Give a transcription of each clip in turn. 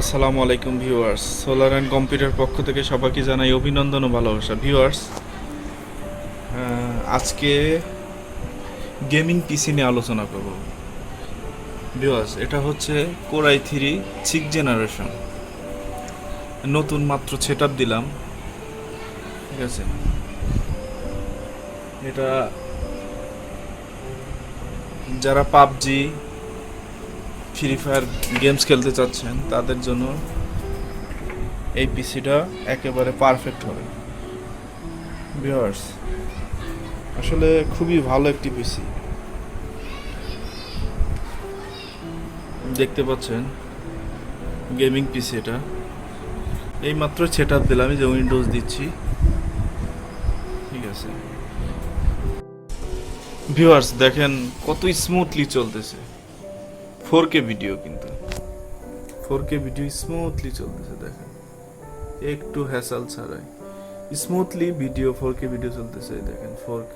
আসসালামু আলাইকুম viewers, solar and computer পক্ষ থেকে সবাইকে জানাই অভিনন্দন ও ভালোবাসা। ভিউয়ার্স, আজকে গেমিং পিসি নিয়ে আলোচনা করব। ভিউয়ার্স, এটা হচ্ছে কোর i3 6th জেনারেশন। নতুন মাত্র সেট আপ দিলাম, ঠিক আছে। এটা যারা পাবজি, ফ্রি ফায়ার গেমস খেলতে চাচ্ছেন তাদের জন্য এই পিসিটা একেবারে পারফেক্ট হবে। ভিউয়ার্স, আসলে খুবই ভালো একটি পিসি। দেখতে পাচ্ছেন গেমিং পিসি। এটা এই মাত্র সেট আপ দিলাম, এই যে উইন্ডোজ দিচ্ছি, ঠিক আছে। ভিউয়ার্স দেখেন কত স্মুথলি চলতেছে। 4K ভিডিও, কিন্তু 4K ভিডিও স্মুথলি চলতেছে। দেখেন একটু হ্যাসেল ছাড়াই স্মুথলি ভিডিও 4K ভিডিও চলতেছে। দেখেন 4K।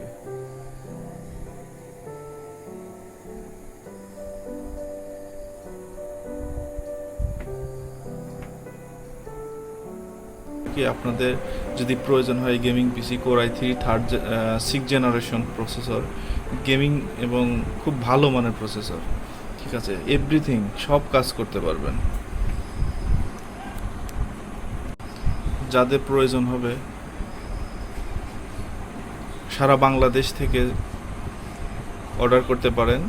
কি আপনাদের যদি প্রয়োজন হয় গেমিং পিসি, core i3 6th generation processor, gaming এবং খুব ভালো মানের প্রসেসর, ঠিক আছে, এভরিথিং সব কাজ করতে পারবেন। যাদের প্রয়োজন হবে সারা বাংলাদেশ থেকে অর্ডার করতে পারেন।